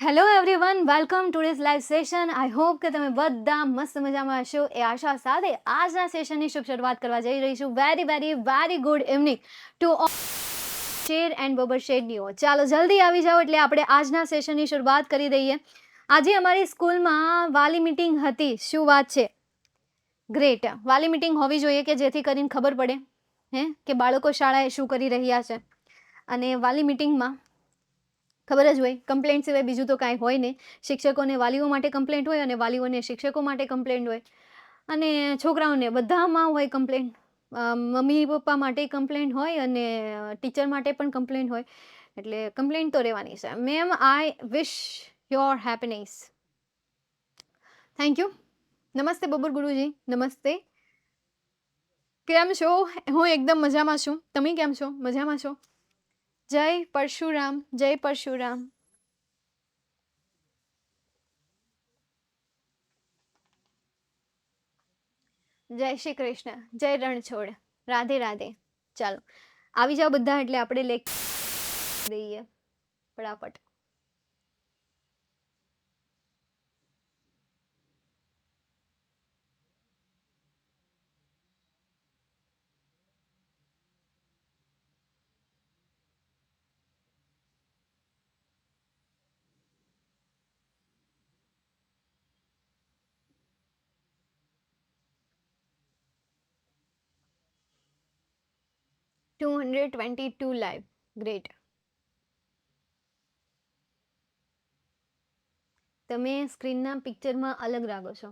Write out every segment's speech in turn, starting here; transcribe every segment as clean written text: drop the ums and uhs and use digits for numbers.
Hello everyone, welcome to this live session. I hope કે તમે બધા મસ્ત મજામાં હશો એ આશા સાથે આજના સેશનની શુભ શરૂઆત કરવા જઈ રહી છું. Very very very good evening to all શેર એન્ડ બબર શેડનીઓ. ચાલો જલ્દી આવી જાઓ એટલે આપણે આજના સેશનની શરૂઆત કરી દઈએ. આજે અમારી સ્કૂલમાં વાલી મીટિંગ હતી. શું વાત છે? ગ્રેટ. વાલી મીટિંગ હોવી જોઈએ કે જેથી કરીને ખબર પડે કે બાળકો શાળાએ શું કરી રહ્યા છે. અને વાલી મીટિંગમાં ખબર જ હોય, કમ્પ્લેન્ટ સિવાય બીજું તો કાંઈ હોય નહીં. શિક્ષકોને વાલીઓ માટે કમ્પ્લેન્ટ હોય અને વાલીઓને શિક્ષકો માટે કમ્પ્લેન્ટ હોય અને છોકરાઓને બધામાં હોય કમ્પ્લેન્ટ. મમ્મી પપ્પા માટે કમ્પ્લેન્ટ હોય અને ટીચર માટે પણ કમ્પ્લેન્ટ હોય. એટલે કમ્પ્લેન્ટ તો રહેવાની છે. Ma'am, I wish your happiness. Thank you. નમસ્તે બબુર ગુરુજી. નમસ્તે. કેમ છો? હું એકદમ મજામાં છું. તમે કેમ છો? મજામાં છો? જય પરશુરામ, જય પરશુરામ. જય શ્રી કૃષ્ણ, જય રણછોડ, રાધે રાધે. ચાલો આવી જાઓ બધા એટલે આપણે દઈએ ફટાફટ. To 222 live. ગ્રેટ. તમે સ્ક્રીનના પિક્ચરમાં અલગ લાગો છો.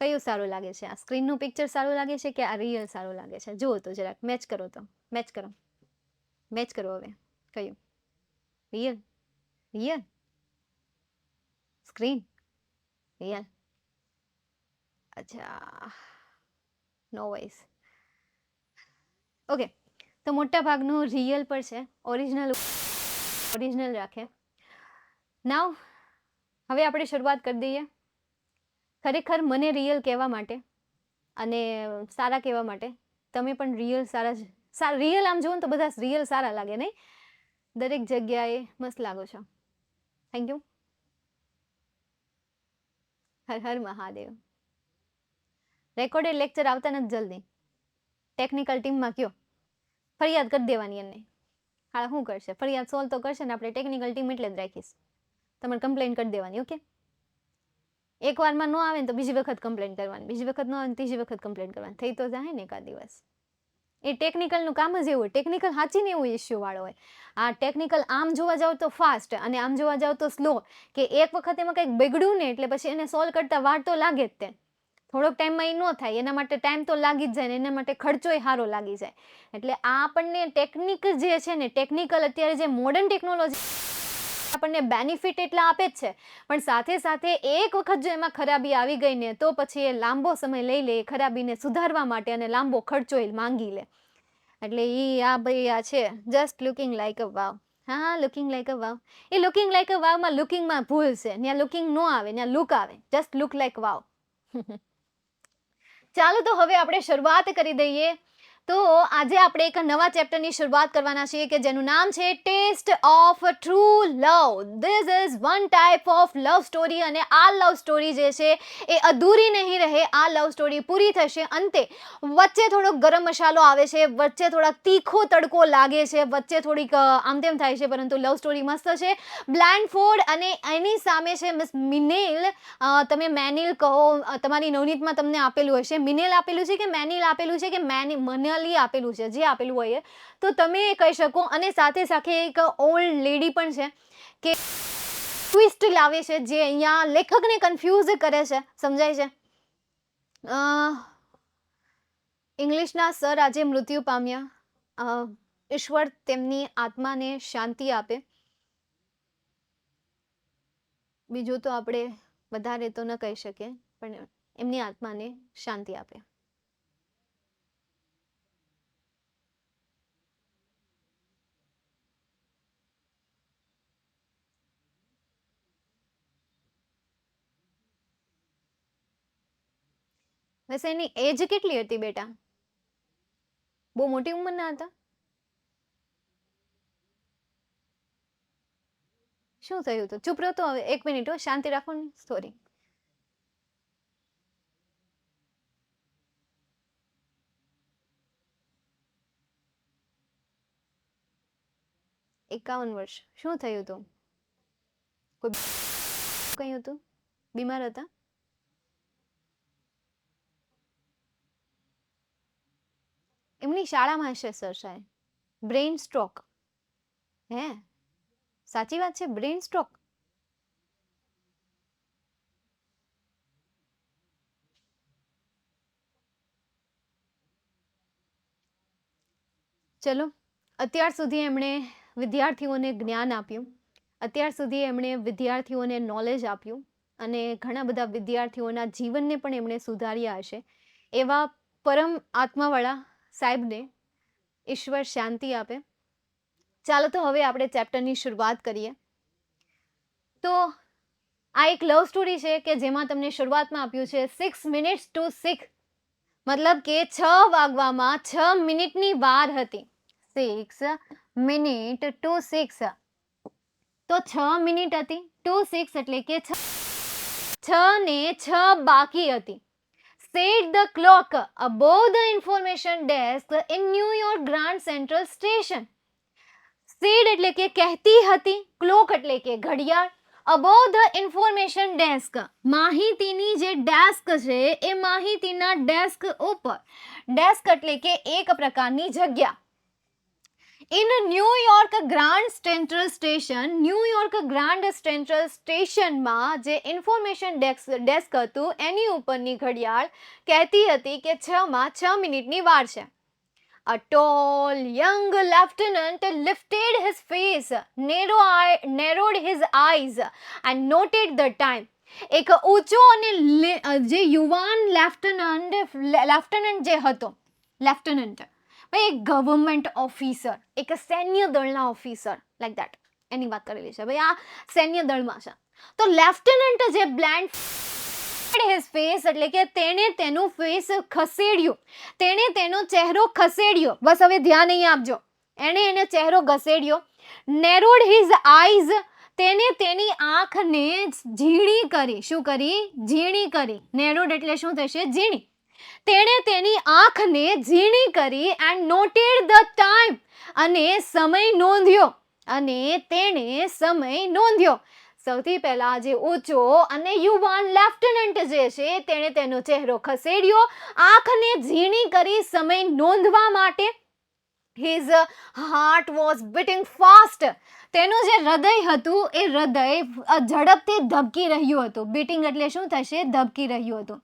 કયું સારું લાગે છે? આ સ્ક્રીનનું પિક્ચર સારું લાગે છે કે આ રિયલ સારું લાગે છે? જુઓ તો જરાક મેચ કરો. તો મેચ કરો, મેચ કરો. હવે કયું? રિયલ? રિયલ? સ્ક્રીન? રિયલ? અચ્છા, નો વોઇસ. ઓકે, તો મોટા ભાગનું રિયલ પર છે. ઓરિજિનલ રાખે. નાવ હવે આપણે શરૂઆત કરી દઈએ. ખરેખર મને રિયલ કહેવા માટે અને સારા કહેવા માટે તમે પણ રિયલ સારા રિયલ આમ જુઓ ને તો બધા રિયલ સારા લાગે નહીં? દરેક જગ્યાએ મસ્ત લાગો છો. Thank you. Har Har Mahadev. Recorded lecture આવતા નથી જલ્દી. ટેકનિકલ ટીમમાં કયો, ફરિયાદ કરી દેવાની એમને. હા, શું કરશે? ફરિયાદ સોલ્વ તો કરશે ને. આપણે ટેકનિકલ ટીમ એટલે જ રાખીશ. તમારે કમ્પ્લેન કરી દેવાની. ઓકે, એક વારમાં ન આવે ને તો બીજી વખત કમ્પ્લેન કરવાની, બીજી વખત ન આવે ને ત્રીજી વખત કમ્પ્લેન કરવાની. થઈ તો જાય ને એકાદ દિવસ. એ ટેકનિકલનું કામ જ એવું હોય. ટેકનિકલ સાચીને એવું ઇસ્યુ વાળો હોય. આ ટેકનિકલ આમ જોવા જાવ તો ફાસ્ટ અને આમ જોવા જાવ તો સ્લો. કે એક વખત એમાં કંઈક બગડ્યું ને એટલે પછી એને સોલ્વ કરતા વાર તો લાગે જ. તે થોડોક ટાઈમમાં એ ન થાય. એના માટે ટાઈમ તો લાગી જ જાય ને એના માટે ખર્ચોય સારો લાગી જાય. એટલે આ આપણને ટેકનિક જે છે ને, ટેકનિકલ અત્યારે જે મોડર્ન ટેકનોલોજી આપણને બેનિફિટ એટલા આપે જ છે, પણ સાથે સાથે એક વખત જો એમાં ખરાબી આવી ગઈ ને તો પછી એ લાંબો સમય લઈ લે ખરાબીને સુધારવા માટે અને લાંબો ખર્ચો એ માંગી લે. એટલે આ ભાઈ આ છે just looking like a wow. હા, લુકિંગ લાઈક અ વાવ. એ લુકિંગ લાઈક અ વાવમાં લુકિંગમાં ભૂલ છે. ત્યાં લુકિંગ ન આવે, ત્યાં લુક આવે. Just look like wow. ચાલો તો હવે આપણે શરૂઆત કરી દઈએ. તો આજે આપણે એક નવા ચેપ્ટરની શરૂઆત કરવાના છીએ કે જેનું નામ છે taste of true love. This is one type of love story અને આ લવ સ્ટોરી જે છે એ અધૂરી નહીં રહે. આ લવ સ્ટોરી પૂરી થશે અંતે વચ્ચે થોડોક ગરમ મસાલો આવે છે, વચ્ચે થોડાક તીખો તડકો લાગે છે, વચ્ચે થોડીક આમ તેમ થાય છે, પરંતુ લવ સ્ટોરી મસ્ત છે. બ્લાઇન્ડ ફોડ અને એની સામે છે મિસ મિનેલ. તમે મેનિલ કહો, તમારી નવનીતમાં તમને આપેલું હશે. મિનેલ આપેલું છે કે મેનિલ આપેલું છે કે મનાલી આપેલું છે, જે આપેલું હોય તો તમે કહી શકો. અને સાથે સાથે એક ઓલ્ડ લેડી પણ છે કે ટ્વિસ્ટ લાવે છે જે અહીંયા લેખકને કન્ફ્યુઝ કરે છે. સમજાય છે? ઇંગ્લિશના સર આજે મૃત્યુ પામ્યા. ઈશ્વર તેમની આત્માને શાંતિ આપે. બીજું તો આપણે વધારે તો ન કહી શકીએ, પણ એમની આત્માને શાંતિ આપે. વૈસે એની એજ કેટલી હતી બેટા? બહુ મોટી ઉંમરના હતા? શું થયું હતું? ચૂપ રહો તો હવે 1 મિનિટ હો, શાંતિ રાખો ને. સોરી. એકાવન વર્ષ. શું થયું હતું? કોઈ કયું હતું? બીમાર હતા? એમની શાળામાં હશે સર સાહેબ. Brain stroke. હે, સાચી વાત છે, બ્રેઇન સ્ટ્રોક. ચલો, અત્યાર સુધી એમણે વિદ્યાર્થીઓને જ્ઞાન આપ્યું, અત્યાર સુધી એમણે વિદ્યાર્થીઓને નોલેજ આપ્યું અને ઘણા બધા વિદ્યાર્થીઓના જીવનને પણ એમણે સુધાર્યા હશે. એવા પરમ આત્માવાળા સાહેબને ઈશ્વર શાંતિ આપે. ચાલો તો હવે આપણે ચેપ્ટરની શરૂઆત કરીએ. તો આ એક લવ સ્ટોરી છે કે જેમાં તમને શરૂઆતમાં આપ્યું છે 6 minutes to 6, મતલબ કે 6 વાગવામાં 6 મિનિટની વાર હતી. 6 minute to 6, તો 6 મિનિટ હતી to 6 એટલે કે 6 ને 6 બાકી હતી. Set the clock above the information desk in New York Grand Central Station. Said એટલે કે કહેતી હતી, ક્લોક એટલે કે ઘડિયાળ, above the information desk માહિતીની જે ડેસ્ક છે એ માહિતીના ડેસ્ક ઉપર. ડેસ્ક એટલે કે એક પ્રકારની જગ્યા. In New York grand central station, New York grand central સ્ટેશનમાં જે ઇન્ફોર્મેશન ડેસ્ક હતું એની ઉપરની ઘડિયાળ કહેતી હતી કે 6 મિનિટની વાર છે. A tall young lieutenant lifted his face, narrowed his eyes and noted the time. એક ઊંચો અને જે યુવાન લેફ્ટનન્ટ જે હતો, લેફ્ટનન્ટ એક ગવર્મેન્ટ ઓફિસર, એક સૈન્ય દળના ઓફિસર, લાઈક દેટ એની વાત કરેલી છે ભાઈ. આ સૈન્ય દળમાં છે. તો લેફ્ટનન્ટ જે બ્લેન્ડ his face એટલે કે તેણે તેનું ફેસ ખસેડ્યું, તેણે તેનો ચહેરો ખસેડ્યો. બસ હવે ધ્યાન અહીં આપજો. એણે ચહેરો ઘસેડ્યો. narrowed his eyes, તેને તેની આંખને ઝીણી કરી. શું કરી? ઝીણી કરી. narrowed એટલે શું થશે? ઝીણી. તેણે તેની આંખને ઝીણી કરી and noted the time, અને સમય નોંધ્યો. અને તેણે સમય નોંધ્યો. સૌથી પહેલા જે ઊંચો અને યુવાન લેફ્ટનન્ટ જે છે તેણે તેનો ચહેરો ખસેડ્યો, આંખને ઝીણી કરી સમય નોંધવા માટે. His heart was beating fast. તેનું જે હૃદય હતું એ હૃદય ઝડપથી ધબકી રહ્યું હતું. બીટિંગ એટલે શું થશે? ધબકી રહ્યું હતું.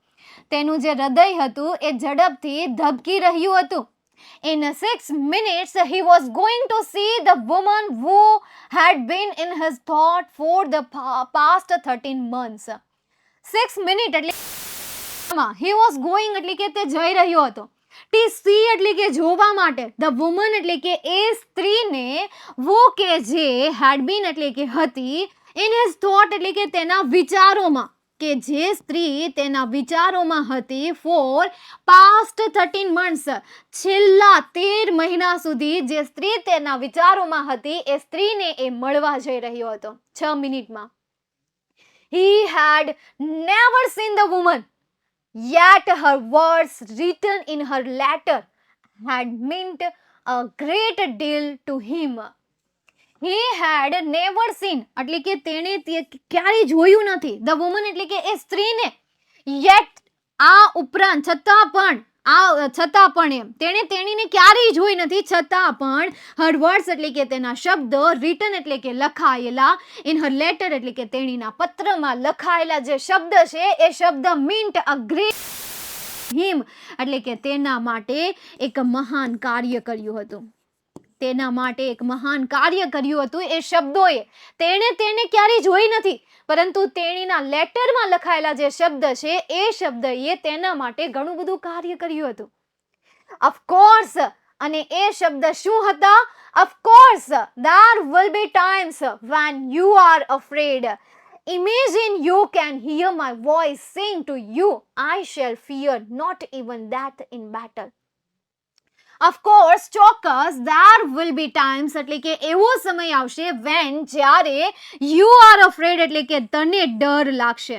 તેનું જે હૃદય હતું એ ઝડપથી ધબકી રહ્યું હતું. In 6 minutes, he was going to see the woman who had been in his thought for the past 13 months. 6 minutes એટલે he was going એટલે કે તે જઈ રહ્યો હતો. To see એટલે કે જોવા માટે. The woman એટલે કે એ સ્ત્રીને, wo કે જે, had been એટલે કે હતી, in his thought એટલે કે તેના વિચારોમાં, કે જે સ્ત્રી તેના વિચારોમાં હતી for past 13 months, છેલ્લા 13 મહિના સુધી જે સ્ત્રી તેના વિચારોમાં હતી એ સ્ત્રીને એ મળવા જઈ રહ્યો હતો 6 મિનિટમાં. He had never seen the woman, yet her words written in her letter had meant a great deal to him. He had never seen એટલે કે તેણે ક્યારેય જોયું નથી. The woman એટલે કે એ સ્ત્રીને. Yet આ ઉપરાંત છતાં પણ એમ તેણે તેણીને ક્યારેય જોઈ નથી. છતાં પણ her words એટલે કે તેના શબ્દો, written એટલે કે લખાયેલા, in her letter એટલે કે તેણીના પત્રમાં લખાયેલા જે શબ્દ છે એ શબ્દ meant a great him એટલે કે તેના માટે એક મહાન કાર્ય કર્યું હતું. તેના માટે એક મહાન કાર્ય કર્યું હતું એ શબ્દોએ. તેને ક્યારેય જોઈ નથી, પરંતુ તેણીના લેટરમાં લખાયેલા જે શબ્દ છે એ શબ્દએ તેના માટે ઘણું બધું કાર્ય કર્યું હતું. ઓફકોર્સ, અને એ શબ્દ શું હતા? Of course, there will be times when you are afraid. Imagine you can hear my voice saying to you, I shall fear not even that in battle. Of course ચોક્કસ there will be times એટલે કે એવો સમય આવશે when જ્યારે you are afraid એટલે કે તને ડર લાગશે.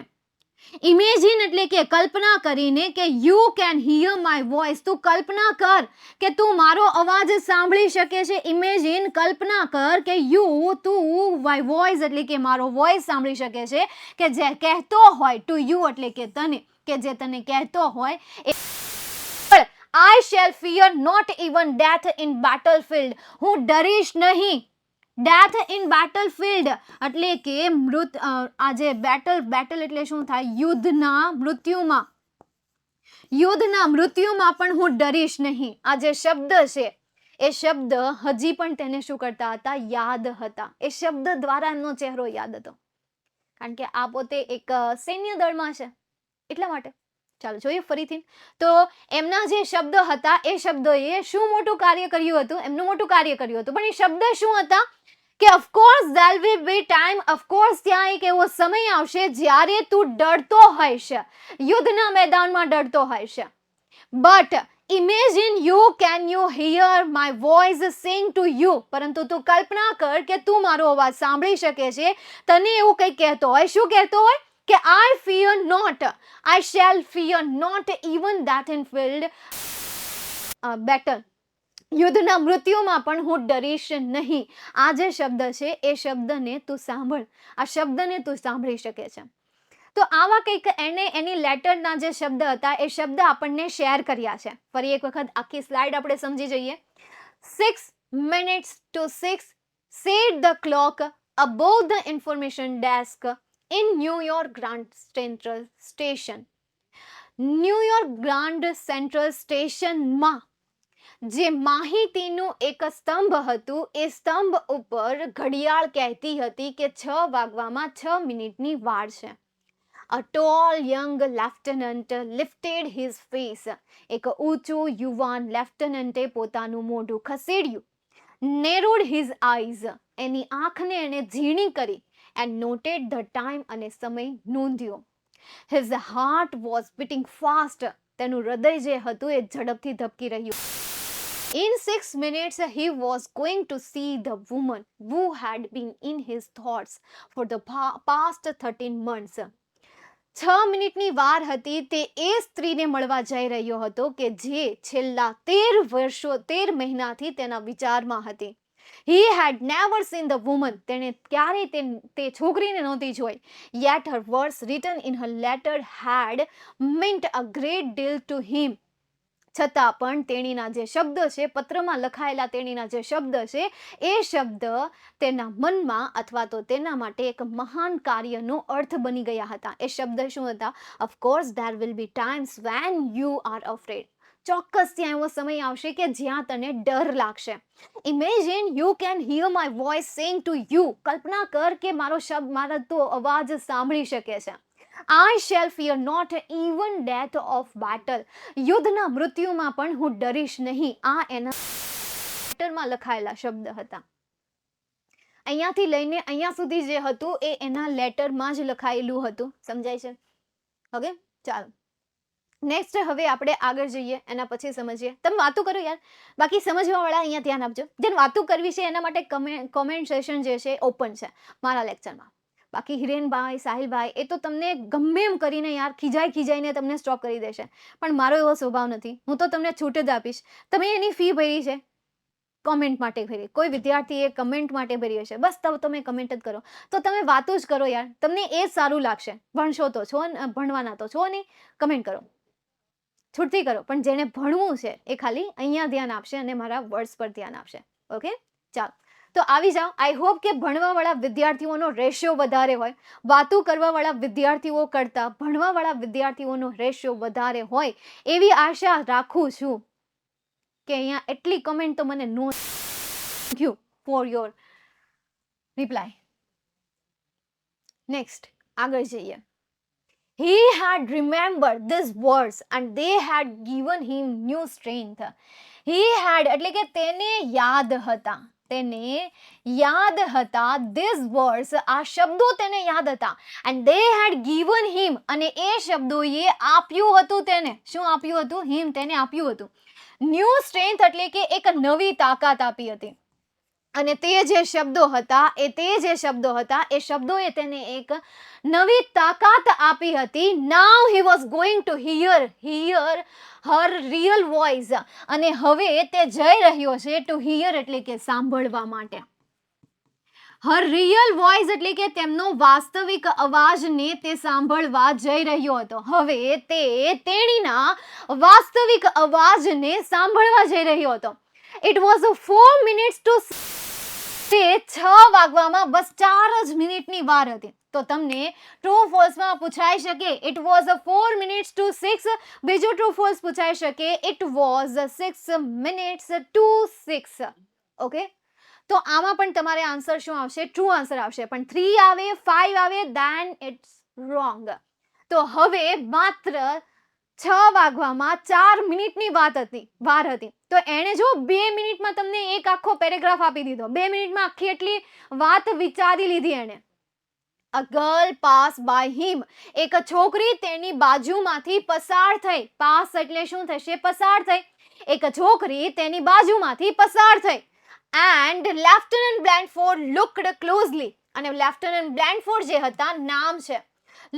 ઇમેજિન એટલે કે કલ્પના કરીને કે you can hear my voice. તું કલ્પના કર કે તું મારો અવાજ સાંભળી શકે છે. ઇમેજિન કલ્પના કર કે તું માય વોઇસ એટલે કે મારો વોઇસ સાંભળી શકે છે, કે જે કહેતો હોય ટુ યુ એટલે કે તને, કે જે તને કહેતો હોય I shall fear not even death in battlefield. હું ડરીશ નહીં. ડેથ ઇન બેટલફિલ્ડ એટલે કે આજે બેટલ એટલે શું થાય? યુદ્ધના મૃત્યુમાં પણ હું ડરીશ નહીં. આ જે શબ્દ છે એ શબ્દ હજી પણ તેને શું કરતા હતા? યાદ હતા. એ શબ્દ દ્વારા એમનો ચહેરો યાદ હતો, કારણ કે આ પોતે એક સૈન્ય દળમાં છે એટલા માટે. ચાલો જોઈએ ફરીથી. તો એમના જે શબ્દ હતા એ શબ્દોએ શું મોટું કાર્ય કર્યું હતું? એમનું મોટું કાર્ય કર્યું હતું. પણ એ શબ્દ શું હતા? કે of course there will be time, of course ત્યાં એક એવો સમય આવશે જ્યારે તું ડરતો હોઈશ, યુદ્ધના મેદાનમાં ડરતો હોઈશ. But imagine you hear my voice sing to you. પરંતુ તું કલ્પના કર કે તું મારો અવાજ સાંભળી શકે છે, તને એવું કંઈ કહેતો હોય. શું કહેતો હોય? કે I fear not, I shall fear not even that in field battle. યુદ્ધના મૃત્યુમાં પણ હું ડરીશ નહીં. આ જે શબ્દ છે એ શબ્દને તું સાંભળ. આ શબ્દને તું સાંભળી શકે છે. તો આવા કંઈક એની લેટરના જે શબ્દ હતા એ શબ્દ આપણને શેર કર્યા છે. ફરી એક વખત આખી સ્લાઇડ આપણે સમજી જઈએ. 6 minutes to 6 said the clock above the information desk in New York Grand Central Station. New York grand central સ્ટેશનમાં જે માહિતીનું એક સ્તંભ હતું એ સ્તંભ ઉપર ઘડિયાળ કહેતી હતી કે 6 વાગવામાં 6 મિનિટની વાર છે. A tall young lieutenant lifted his face. એક ઊંચું યુવાન લેફ્ટનન્ટે પોતાનું મોઢું ખસેડ્યું. Narrowed his eyes. એની આંખને એને ઝીણી કરી. And noted the time અને સમય નોંધ્યો. His heart was beating fast. તેનું હૃદય જે હતું એ ઝડપથી ધબકી રહ્યું. In 6 minutes he was going to see the woman who had been in his thoughts for the past 13 months. 6 મિનિટની વાર હતી તે એ સ્ત્રીને મળવા જઈ રહ્યો હતો કે જે છેલ્લા 13 મહિનાથી તેના વિચારમાં હતી. He had never seen the woman. તેણે ક્યારેય તે છોકરીને નહોતી જોઈ. Yet her words written in her letter had meant a great deal to him. છતાં પણ તેણીના જે શબ્દ છે, પત્રમાં લખાયેલા તેણીના જે શબ્દ છે એ શબ્દ તેના મનમાં અથવા તો તેના માટે એક મહાન કાર્યનો અર્થ બની ગયા હતા. એ શબ્દ શું હતા? Of course there will be times when you are afraid. ચોક્કસ ત્યાં એવો સમય આવશે કે જ્યાં તને ડર લાગશે. Imagine you can hear my voice saying to you. કલ્પના કર કે મારો તો અવાજ સાંભળી શકે છે. I shall fear not even death of battle. યુદ્ધના મૃત્યુમાં પણ હું ડરીશ નહીં. આ એના લેટરમાં લખાયેલા શબ્દ હતા. અહીંયાથી લઈને અહીંયા સુધી જે હતું એ એના લેટરમાં જ લખાયેલું હતું. સમજાય છે? ઓકે, ચાલો નેક્સ્ટ હવે આપણે આગળ જઈએ, એના પછી સમજીએ. તમે વાતો કરો યાર, બાકી સમજવાવાળા અહીંયા ધ્યાન આપજો. જેને વાતો કરવી છે એના માટે કોમેન્ટ સેશન જે છે ઓપન છે મારા લેક્ચરમાં. બાકી હિરેનભાઈ, સાહિલભાઈ એ તો તમને ગમે એમ કરીને યાર ખીજાઈને તમને સ્ટોપ કરી દેશે, પણ મારો એવો સ્વભાવ નથી. હું તો તમને છૂટ જ આપીશ. તમે એની ફી ભરી છે, કોમેન્ટ માટે ભરી. કોઈ વિદ્યાર્થીએ કમેન્ટ માટે ભરી હશે, બસ તમે કમેન્ટ જ કરો. તો તમે વાતો જ કરો યાર, તમને એ જ સારું લાગશે. ભણશો તો છો, ભણવાના તો છો નહીં, કમેન્ટ કરો, છૂટથી કરો. પણ જેને ભણવું છે એ ખાલી અહીંયા ધ્યાન આપશે અને મારા વર્ડ્સ પર ધ્યાન આપશે. ઓકે, ચાલો તો આવી જાઓ. આઈ હોપ કે ભણવાવાળા વિદ્યાર્થીઓનો રેશિયો વધારે હોય, વાતો કરવાવાળા વિદ્યાર્થીઓ કરતાં ભણવાવાળા વિદ્યાર્થીઓનો રેશિયો વધારે હોય એવી આશા રાખું છું. કે અહીંયા એટલી કમેન્ટ તો મને નો. Thank you for your reply. Next આગળ જઈએ. He had remembered these words and they had given him new strength. He had એટલે કે તેને યાદ હતા. these words, આ શબ્દો તેને યાદ હતા. and they had given him અને એ શબ્દોએ આપ્યું હતું તેને. શું આપ્યું હતું? him તેને આપ્યું હતું. ન્યૂ સ્ટ્રેન્થ એટલે કે એક નવી તાકાત આપી હતી. અને તે જે શબ્દો હતા એ શબ્દોએ તેને એક નવી તાકાત આપી હતી. Now he was going to hear her real voice. અને હવે તે જઈ રહ્યો છે ટુ હિયર એટલે કે સાંભળવા માટે. હર રિયલ વોઇસ એટલે કે તેમનો વાસ્તવિક અવાજને તે સાંભળવા જઈ રહ્યો હતો. હવે તે તેણીના વાસ્તવિક અવાજને સાંભળવા જઈ રહ્યો હતો. ઇટ વોઝ 4 minutes to 6 વાગવામાં બસ 4 જ મિનિટની વાર હતી. તો તમને ટ્રુ ફોલ્સમાં પૂછાઈ શકે ઇટ વોઝ 4 minutes to 6. બીજું ટ્રુ ફોલ્સ પૂછાઈ શકે it was 6 minutes to 6. Okay, તો આમાં પણ તમારે આન્સર શું આવશે? ટ્રુ આન્સર આવશે. પણ 3 આવે 5 આવે ધેન ઇટ્સ રોંગ. તો હવે માત્ર 6 વાગવામાં 4 મિનિટની વાર હતી. તો એણે જો 2 મિનિટમાં તમને એક આખો પેરેગ્રાફ આપી દીધો. 2 મિનિટમાં આખી એટલી વાત વિચારી લીધી એણે. A girl pass by him. એક છોકરી તેની બાજુમાંથી પસાર થઈ. પાસ એટલે શું થશે? પસાર થઈ. એક છોકરી તેની બાજુમાંથી પસાર થઈ. And lieutenant Blandford looked closely. અને લેફ્ટનન્ટ બ્લેન્ડફોર્ડ જે હતા નામ છે.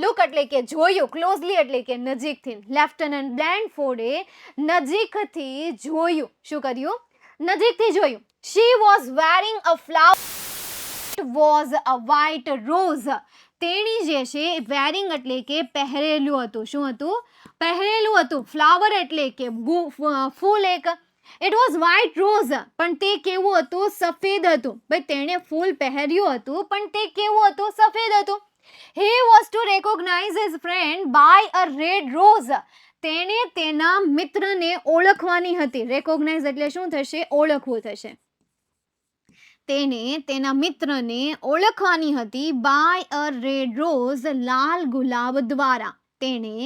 લુક એટલે કે જોયું, ક્લોઝલી એટલે કે નજીકથી. લેફ્ટનન્ટ બ્લેન્ડફોર્ડે નજીકથી જોયું. શું કર્યું? નજીકથી જોયું. She was wearing a flower. It was a white rose. તેણી જે છે વેરિંગ એટલે કે પહેરેલું હતું. શું હતું? પહેરેલું હતું. ફ્લાવર એટલે કે ફૂલ એક. It was white rose. પણ તે કેવું હતું? સફેદ હતું. ભાઈ તેણે ફૂલ પહેર્યું હતું પણ તે કેવું હતું? સફેદ હતું. He was to recognize his friend by a red rose. તેણે તેના મિત્રને ઓળખવાની હતી. રેકોગ્નાઇઝ એટલે શું થશે? ઓળખવું થશે. તેને તેના મિત્રને ઓળખવાની હતી બાય અ રેડ રોઝ, લાલ ગુલાબ દ્વારા. તેણે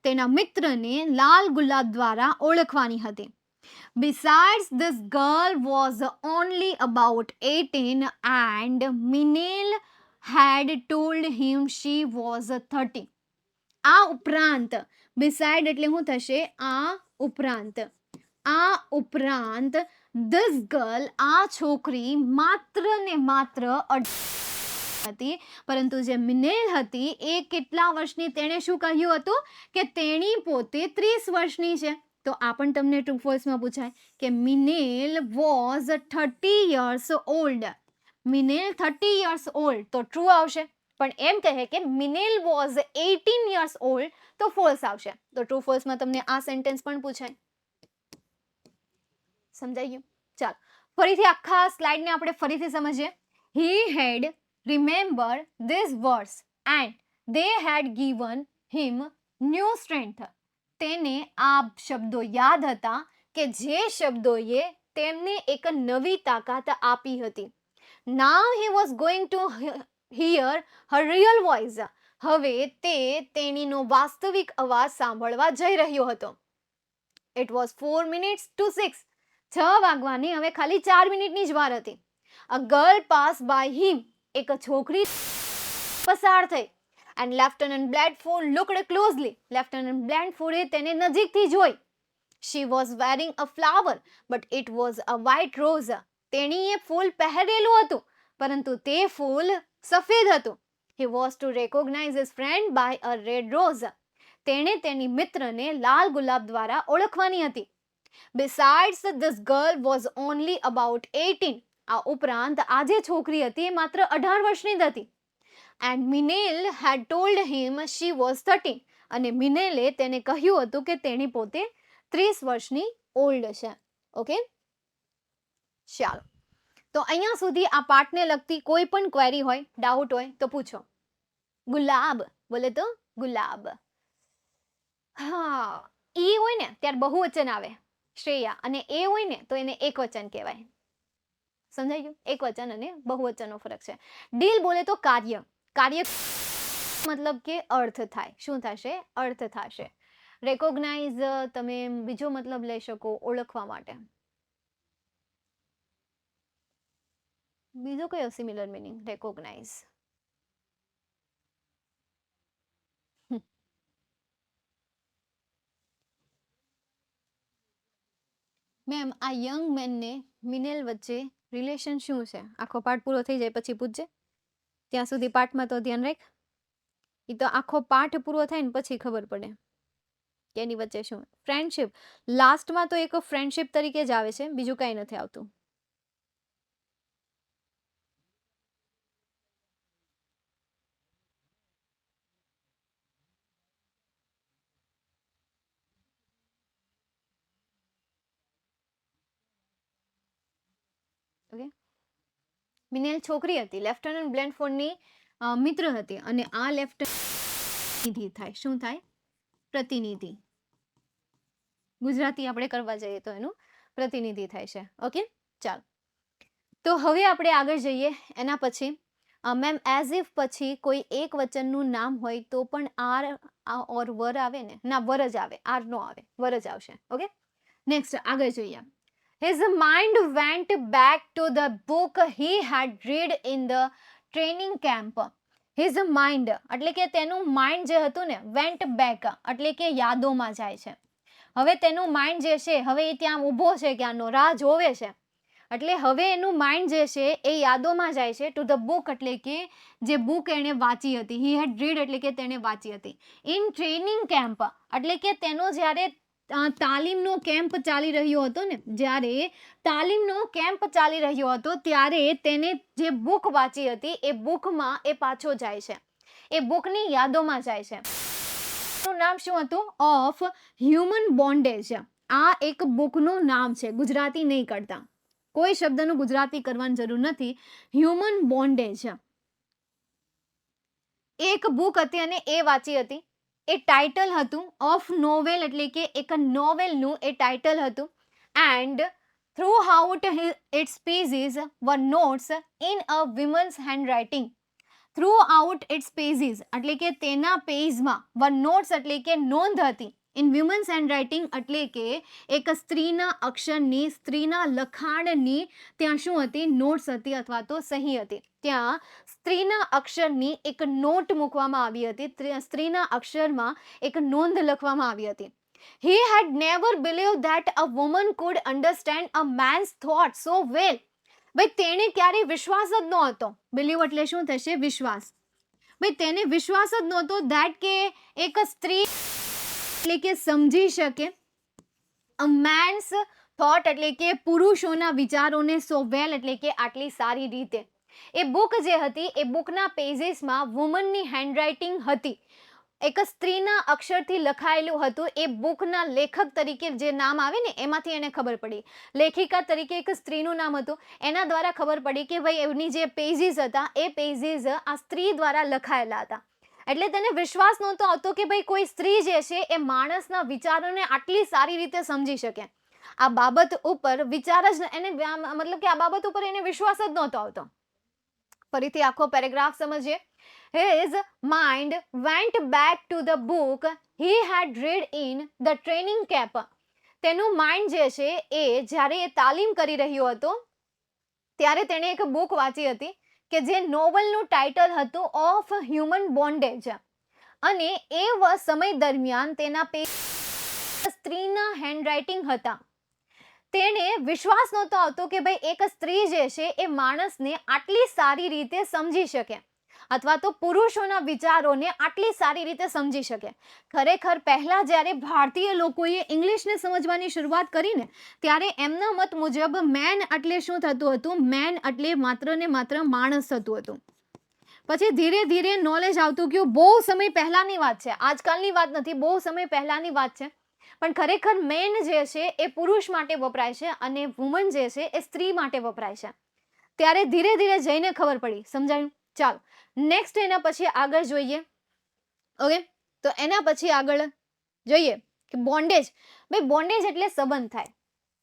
તેના મિત્રને લાલ ગુલાબ દ્વારા ઓળખવાની હતી. Besides, this girl was only about 18 and Minel had told him she was 30. આ ઉપરાંત, beside એટલે શું થશે? આ ઉપરાંત this girl, આ છોકરી માત્ર ને માત્ર હતી. પરંતુ જે મિનેલ હતી એ કેટલા વર્ષની? તેણે શું કહ્યું હતું? કે તેણી પોતે 30 વર્ષની છે. તો આ પણ તમને ટ્રુ ફોલ્સમાં પૂછાય કે Minnell was 30 years old. Minnell 30 years old તો ટ્રુ આવશે. પણ એમ કહે કે મિનેલ વોઝ 18 years old તો ફોલ્સ આવશે. તો ટ્રુ ફોલ્સમાં તમને આ સેન્ટેન્સ પણ પૂછાય. સમજાઈ ગયું? ચાલો ફરીથી આખા સ્લાઇડને આપણે ફરીથી સમજીએ. He had remember this words and they had given him new strength. તેને આ શબ્દો યાદ હતા કે જે શબ્દોએ તેમને એક નવી તાકાત આપી હતી. Now he was going to hear her real voice. હવે તે તેણીનો વાસ્તવિક અવાજ સાંભળવા જઈ રહ્યો હતો. It was 4 minutes to 6. 6 વાગવાની હવે ખાલી 4 મિનિટની જ વાર હતી. A girl passed by him. એક છોકરી પસાર થઈ. And Lieutenant Blandford looked closely. Lieutenant Blandforde તેને નજીકથી જોઈ. She was wearing a flower, but it was a white rose. તેણીએ ફૂલ પહેરેલું હતું પરંતુ તે ફૂલ સફેદ હતું. He was to recognize his friend by a red rose. તેણે તેની મિત્રને લાલ ગુલાબ દ્વારા ઓળખવાની હતી. Besides, this girl was only about 18. આ ઉપરાંત આ જે છોકરી હતી એ માત્ર 18 વર્ષની જ હતી. And Minel had told him she was 30. અને મિનેલે તેને કહ્યું હતું કે તેણી પોતે 30 વર્ષની ઓલ્ડ છે. ઓકે, ચાલો તો અહીંયા સુધી આ પાઠને લગતી કોઈ પણ ક્વેરી હોય, ડાઉટ હોય તો પૂછો. ગુલાબ બોલે તો ગુલાબ. હા, ઈ હોય ને ત્યારે બહુવચન આવે શ્રેયા, અને એ હોય ને તો એને એકવચન કહેવાય. સમજાઈ ગયું? એકવચન અને બહુવચનનો ફરક છે. ડીલ બોલે તો કાર્ય. કાર્ય મતલબ કે અર્થ થાય. શું થશે? અર્થ થશે. રેકોગ્નાઇઝ તમે બીજો મતલબ લઈ શકો, ઓળખવા માટે. બીજો કયો સિમિલર મીનિંગ? રેકોગ્નાઇઝ. મેમ આ યંગ મેનને મિનેલ વચ્ચે રિલેશન શું છે? આખો પાઠ પૂરો થઈ જાય પછી પૂછજે. ત્યાં સુધી પાઠમાં તો ધ્યાન રાખ. એ તો આખો પાઠ પૂરો થાય ને પછી ખબર પડે કે એની વચ્ચે શું. ફ્રેન્ડશિપ લાસ્ટમાં તો એક ફ્રેન્ડશિપ તરીકે જ આવે છે, બીજું કાંઈ નથી આવતું. ઓકે, મિનેલ છોકરી હતી, લેફ્ટનન્ટ બ્લેન્ડફોર્ડની મિત્ર હતી, અને આ લેફ્ટનન્ટ થાય શું થાય? પ્રતિનિધિ. ગુજરાતી આપણે કરવા જઈએ તો એનું પ્રતિનિધિ થાય છે. ઓકે, ચાલો. તો હવે આપણે આગળ જઈએ. એના પછી મેમ એઝ ઇફ પછી કોઈ એક વચનનું નામ હોય તો પણ આર ઓર વર આવે ને? ના, વર જ આવે, આર નો આવે, વર જ આવશે. ઓકે, નેક્સ્ટ આગળ જોઈએ. His mind went back to the book he had read in the training camp. His mind એટલે કે તેનું માઇન્ડ જે હતું ને, વેન્ટ બેક એટલે કે યાદોમાં જાય છે. હવે તેનું માઇન્ડ જે છે, હવે એ ત્યાં ઊભો છે, ક્યાંનો રાહ જોવે છે. એટલે હવે એનું માઇન્ડ જે છે એ યાદોમાં જાય છે ટુ ધ બુક, એટલે કે જે બુક એણે વાંચી હતી. હી હેડ રીડ એટલે કે તેણે વાંચી હતી. ઇન ટ્રેનિંગ કેમ્પ એટલે કે તેનો જ્યારે તાલીમનો કેમ્પ ચાલી રહ્યો હતો ને, જ્યારે તાલીમનો કેમ્પ ચાલી રહ્યો હતો ત્યારે તેને જે બુક વાંચી હતી એ બુકમાં એ પાછો જાય છે, એ બુકની યાદોમાં જાય છે. એનું નામ શું હતું? Of human bondage. આ એક બુકનું નામ છે, ગુજરાતી નહીં કરતા, કોઈ શબ્દનું ગુજરાતી કરવાની જરૂર નથી. હ્યુમન બોન્ડેજ એક બુક હતી અને એ વાંચી હતી. એ ટાઇટલ હતું ઓફ નોવેલ એટલે કે એક નોવેલનું એ ટાઇટલ હતું. And throughout its pages were notes in a women's handwriting. Throughout its pages એટલે કે તેના પેજમાં વર નોટ્સ એટલે કે નોંધ હતી. ઇન વિમન્સ હેન્ડરાઇટિંગ એટલે કે એક સ્ત્રીના અક્ષરની, સ્ત્રીના લખાણની ત્યાં શું હતી? નોટ્સ હતી અથવા તો સહી હતી. ત્યાં સ્ત્રીના અક્ષરની એક નોટ મૂકવામાં આવી હતી, સ્ત્રીના અક્ષરમાં એક નોંધ લખવામાં આવી હતી. He had never believed that a woman could understand a man's thoughts so well. ભાઈ તેણે ક્યારેય વિશ્વાસ જ નહોતો. બિલીવ એટલે શું થશે? વિશ્વાસ. ભાઈ તેને વિશ્વાસ જ નહોતો that કે એક સ્ત્રી એટલે કે સમજી શકે અ મેન્સ થોટ એટલે કે પુરુષોના વિચારોને સો વેલ એટલે કે આટલી સારી રીતે. એ બુક જે હતી એ બુકના પેજીસમાં વુમનની હેન્ડરાઇટિંગ હતી, એક સ્ત્રીના અક્ષરથી લખાયેલું હતું. એ બુકના લેખક તરીકે જે નામ આવે ને એમાંથી એને ખબર પડી, લેખિકા તરીકે એક સ્ત્રીનું નામ હતું. એના દ્વારા ખબર પડી કે ભાઈ એમની જે પેજીસ હતા એ પેજીસ આ સ્ત્રી દ્વારા લખાયેલા હતા. એટલે તેને વિશ્વાસ નહોતો આવતો કે ભાઈ કોઈ સ્ત્રી જે છે એ માણસના વિચારોને આટલી સારી રીતે સમજી શકે. આ બાબત ઉપર વિચાર જ એને મતલબ કે આ બાબત ઉપર એને વિશ્વાસ જ નહોતો આવતો. ફરીથી આખો પેરેગ્રાફ સમજીએ. His mind went back to the book he had read in the training camp. તેનું માઇન્ડ જે છે એ જ્યારે એ તાલીમ કરી રહ્યો હતો ત્યારે તેણે એક બુક વાંચી હતી કે જે નોવેલનું ટાઇટલ હતું ઓફ હ્યુમન બોન્ડેજ. અને એ સમય દરમિયાન તેના સ્ત્રીના હેન્ડરાઇટિંગ હતા. તેને વિશ્વાસ નહોતો આવતો કે ભાઈ એક સ્ત્રી જે છે એ માણસને આટલી સારી રીતે સમજી શકે અથવા તો પુરુષોના વિચારોને આટલી સારી રીતે સમજી શકે. ખરેખર પહેલા જ્યારે ભારતીય લોકોએ ઇંગ્લિશને સમજવાની શરૂઆત કરીને ત્યારે એમના મત મુજબ મેન એટલે શું થતું હતું? મેન એટલે માત્ર ને માત્ર માણસ થતું હતું. પછી ધીરે ધીરે નોલેજ આવતું ગયું. બહુ સમય પહેલાની વાત છે, આજકાલની વાત નથી, બહુ સમય પહેલાની વાત છે. પણ ખરેખર મેન જે છે એ પુરુષ માટે વપરાય છે અને વુમન જે છે એ સ્ત્રી માટે વપરાય છે. ત્યારે ધીરે ધીરે જઈને ખબર પડી. સમજાયું? ચાલો નેક્સ્ટ એના પછી આગળ જોઈએ. ઓકે, તો એના પછી આગળ જોઈએ કે બોન્ડેજ. ભાઈ બોન્ડેજ એટલે સંબંધ થાય,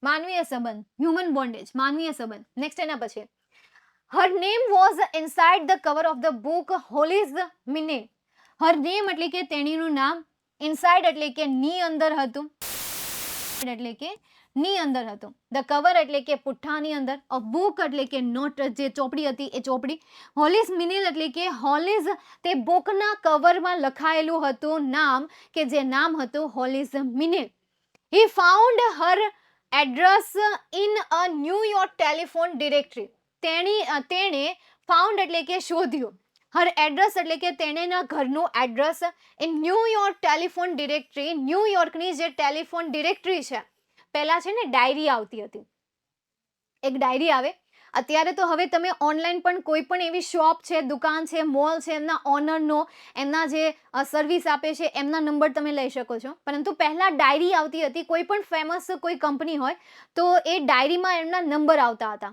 માનવીય સંબંધ, હ્યુમન બોન્ડેજ, માનવીય સંબંધ. નેક્સ્ટ એના પછી her name was inside the cover of the book Holly's Minute. her name એટલે કે તેણીનું નામ, ઇનસાઇડ એટલે કે ની અંદર હતું, એટલે કે ની અંદર હતું, ધ કવર એટલે કે પુઠ્ઠાની અંદર, ઓફ બુક એટલે કે નોટ જે ચોપડી હતી એ ચોપડી, હોલીઝ મિનિલ એટલે કે હોલીઝ તે બુકના કવરમાં લખાયેલું હતું નામ કે જે નામ હતું Hollis Minell. He found her address in a New York telephone directory. તેણે ફાઉન્ડ એટલે કે શોધ્યું. હર એડ્રેસ એટલે કે તેણેના ઘરનું address in New York telephone directory. ન્યૂયોર્કની જે ટેલિફોન ડિરેક્ટરી છે, પહેલા છે ને ડાયરી આવતી હતી, એક ડાયરી આવે. અત્યારે તો હવે તમે ઓનલાઈન પણ કોઈ પણ એવી શોપ છે, દુકાન છે, મોલ છે, એમના ઓનરનો, એમના જે સર્વિસ આપે છે એમના નંબર તમે લઈ શકો છો. પરંતુ પહેલાં ડાયરી આવતી હતી. કોઈ પણ ફેમસ કોઈ કંપની હોય તો એ ડાયરીમાં એમના નંબર આવતા હતા.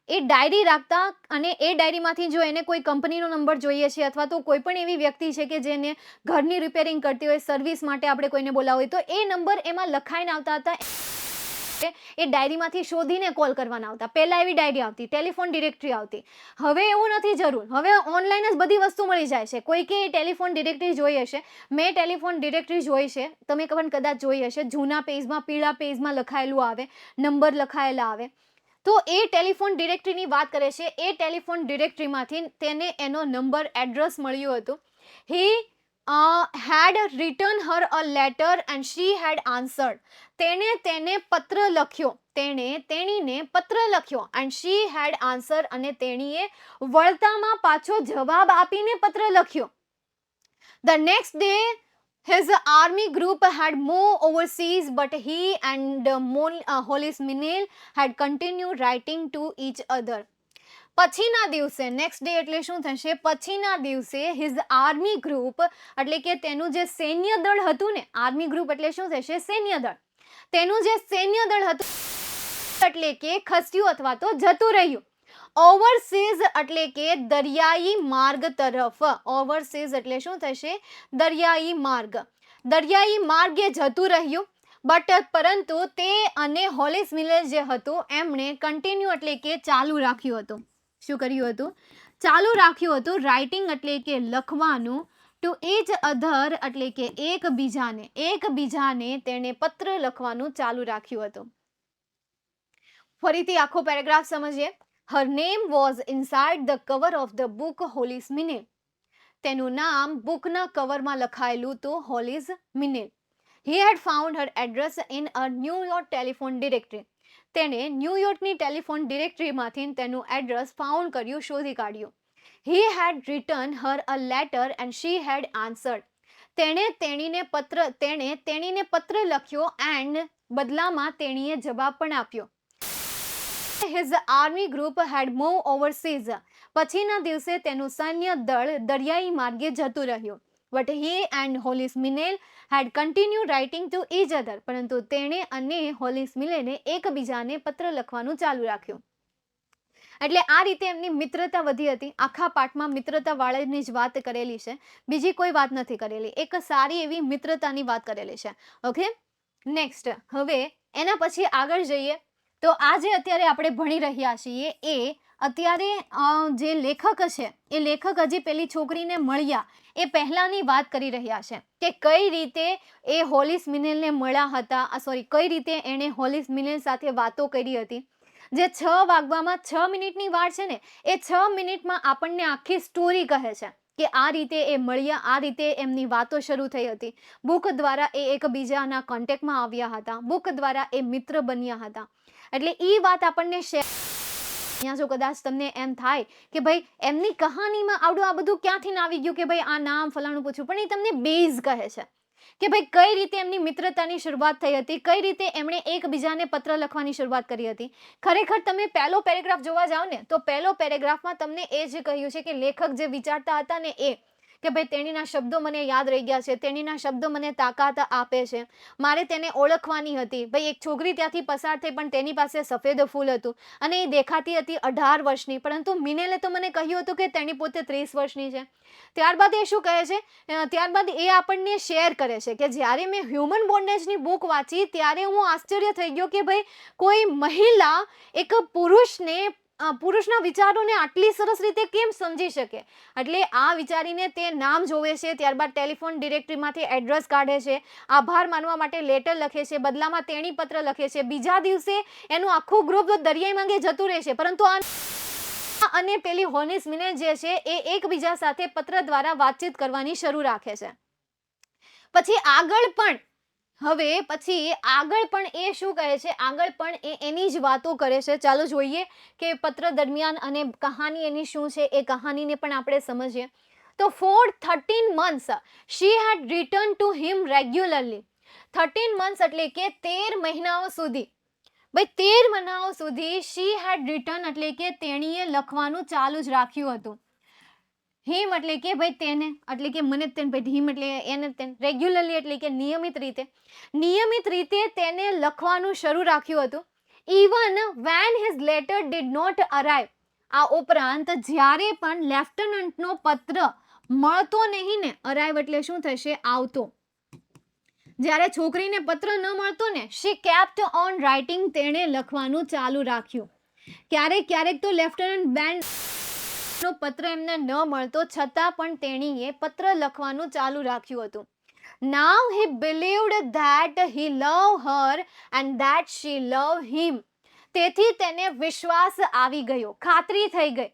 એ ડાયરી રાખતા અને એ ડાયરીમાંથી જો એને કોઈ કંપનીનો નંબર જોઈએ છે અથવા તો કોઈ પણ એવી વ્યક્તિ છે કે જેને ઘરની રિપેરિંગ કરતી હોય, સર્વિસ માટે આપણે કોઈને બોલાવવું હોય, તો એ નંબર એમાં લખાઈને આવતા હતા. એ ડાયરીમાંથી શોધીને કોલ કરવાના આવતા. પહેલા એવી ડાયરી આવતી, ટેલિફોન ડિરેક્ટરી આવતી. હવે એવું નથી જરૂર. હવે ઓનલાઈન જ બધી વસ્તુ મળી જાય છે. કોઈ કે ટેલિફોન ડિરેક્ટરી જોઈ હશે, મેં ટેલિફોન ડિરેક્ટરી જોઈ છે, તમે પણ કદાચ જોઈ હશે. જૂના પેજમાં, પીળા પેજમાં લખાયેલું આવે, નંબર લખાયેલા આવે. તો એ ટેલિફોન ડિરેક્ટરીની વાત કરે છે. એ ટેલિફોન ડિરેક્ટરીમાંથી તેને એનો નંબર, એડ્રેસ મળ્યું હતું. હી had written her a letter and she had answered. તેને પત્ર લખ્યો. તેણીને પત્ર લખ્યો and she had answered, અને તેણીએ વળતામાં પાછો જવાબ આપીને પત્ર લખ્યો. The next day his army group had moved overseas, but he and Hollis Minnell had continued writing to each other. પછીના દિવસે, નેક્સ્ટ ડે એટલે શું થશે? પછીના દિવસે હિઝ આર્મી ગ્રુપ એટલે કે તેનું જે સૈન્ય દળ હતું ને, આર્મી ગ્રુપ એટલે શું થશે? સૈન્ય દળ. તેનું જે સૈન્ય દળ હતું એટલે કે ખસ્યું અથવા તો જતું રહ્યું. ઓવરસીઝ એટલે કે દરિયાઈ માર્ગ તરફ. ઓવરસીઝ એટલે શું થશે? દરિયાઈ માર્ગ. દરિયાઈ માર્ગે જતું રહ્યું. પરંતુ તે અને હોલિસ મિલેર જે હતું એમણે કન્ટિન્યુ એટલે કે ચાલુ રાખ્યું હતું. શું કર્યું હતું? ચાલુ રાખ્યું હતું. રાઇટિંગ એટલે કે લખવાનું. ટુ ઇચ અધર એટલે કે એકબીજાને તેણે પત્ર લખવાનું ચાલુ રાખ્યું હતું. ફરીથી આખો પેરેગ્રાફ સમજીએ. Her name was inside the cover of the book Hollis Minell. તેનું નામ બુકના કવરમાં લખાયેલું હતું, હોલિસ મિનેલ. He had found her address in a New York telephone directory. તેણે ન્યૂયોર્કની ટેલિફોન ડિરેક્ટરીમાંથી તેનું એડ્રેસ ફાઉન્ડ કર્યું, શોધી કાઢ્યું. He had written her a letter and she had answered. તેણીને પત્ર લખ્યો and બદલામાં તેણીએ જવાબ પણ આપ્યો. His army group had moved overseas. પછીના દિવસે તેનું સૈન્ય દળ દરિયાઈ માર્ગે જતું રહ્યું. But he and Hollis Minnell had continued writing to each other. પરંતુ તેણે અને હોલિસ મિલેને એકબીજાને પત્ર લખવાનું ચાલુ રાખ્યું. એટલે આ રીતે એમની મિત્રતા વધી હતી. આખા પાઠમાં મિત્રતા વાળાની જ વાત કરેલી છે, બીજી કોઈ વાત નથી કરેલી. એક સારી એવી મિત્રતાની વાત કરેલી છે. Okay, next. હવે એના પછી આગળ જઈએ તો આ જે અત્યારે આપણે ભણી રહ્યા છીએ એ અત્યારે જે લેખક છે એ લેખક હજી પેલી છોકરીને મળ્યા એ પહેલાંની વાત કરી રહ્યા છે કે કઈ રીતે એ હોલિસ મિનેલને મળ્યા હતા. કઈ રીતે એણે હોલિસ મિનેલ સાથે વાતો કરી હતી. જે 6 વાગવામાં 6 મિનિટની વાર છે ને, એ 6 મિનિટમાં આપણને આખી સ્ટોરી કહે છે કે આ રીતે એ મળ્યા, આ રીતે એમની વાતો શરૂ થઈ હતી. બુક દ્વારા એ એકબીજાના કોન્ટેક્ટમાં આવ્યા હતા. બુક દ્વારા એ મિત્ર બન્યા હતા. એટલે એ વાત આપણને અહીંયા જો કદાચ તમને એમ થાય કે ભાઈ એમની કહાનીમાં આવડું આ બધું ક્યાંથી આવી ગયું કે ભાઈ આ નામ ફલાણું પૂછ્યું, પણ એ તમને બેઝ કહે છે કે ભાઈ કઈ રીતે એમની મિત્રતાની શરૂઆત થઈ હતી, કઈ રીતે એમણે એકબીજાને પત્ર લખવાની શરૂઆત કરી હતી. ખરેખર તમે પહેલો પેરેગ્રાફ જોવા જાઓ ને તો પહેલો પેરેગ્રાફમાં તમને એ જ કહ્યું છે કે લેખક જે વિચારતા હતા ને એ કે ભાઈ તેણીના શબ્દો મને યાદ રહી ગયા છે, તેણીના શબ્દો મને તાકાત આપે છે, મારે તેને ઓળખવાની હતી. ભાઈ એક છોકરી ત્યાંથી પસાર થઈ પણ તેની પાસે સફેદ ફૂલ હતું અને એ દેખાતી હતી 18 વર્ષની, પરંતુ મિનેલે તો મને કહ્યું હતું કે તેની પોતે 30 વર્ષની છે. ત્યારબાદ એ શું કહે છે? ત્યારબાદ એ આપણને શેર કરે છે કે જ્યારે મેં હ્યુમન બોન્ડેજની બુક વાંચી ત્યારે હું આશ્ચર્ય થઈ ગયો કે ભાઈ કોઈ મહિલા એક પુરુષના વિચારોને આટલી સરસ રીતે કેમ સમજી શકે. એટલે આ વિચારીને તે નામ જોવે છે, ત્યારબાદ ટેલિફોન ડિરેક્ટરીમાંથી એડ્રેસ કાઢે છે, આભાર માનવા માટે લેટર લખે છે, બદલામાં તેણી પત્ર લખે છે. બીજા દિવસે એનું આખું ગ્રુપ દરિયાઈ માંગે જતું રહે છે, પરંતુ અને પેલી હોલિસ મિનેલ જે છે એ એકબીજા સાથે પત્ર દ્વારા વાતચીત કરવાની શરૂ રાખે છે. પછી આગળ પણ હવે પછી આગળ પણ એ શું કહે છે, આગળ પણ એ એની જ વાતો કરે છે. ચાલો જોઈએ કે પત્ર દરમિયાન અને કહાની એની શું છે, એ કહાનીને પણ આપણે સમજીએ. તો for 13 months she had return to him regularly. 13 months એટલે કે 13 મહિનાઓ સુધી, ભાઈ 13 મહિનાઓ સુધી શી હેડ રિટર્ન એટલે કે તેણીએ લખવાનું ચાલુ જ રાખ્યું હતું. હિમ એટલે કે ભાઈ તેને, એટલે કે મને તેને, ભાઈ હિમ એટલે એને તેને, રેગ્યુલરલી એટલે કે નિયમિત રીતે તેને લખવાનું શરૂ રાખ્યું હતું. Even when his letter did not arrive. આ ઉપરાંત જ્યારે પણ લેફ્ટનન્ટનો પત્ર મળતો નહીં ને, અરાઇવ એટલે શું થશે, આવતો. જ્યારે છોકરીને પત્ર ન મળતો ને, શી કેપ્ટ ઓન રાઇટિંગ, તેણે લખવાનું ચાલુ રાખ્યું. ક્યારેક તો લેફ્ટનન્ટ બેન નો પત્ર એમને ન મળતો છતાં પણ તેણીએ પત્ર લખવાનું ચાલુ રાખ્યું હતું. Now he believed that he loved her and that she loved him. તેથી તેને વિશ્વાસ આવી ગયો, ખાતરી થઈ ગઈ.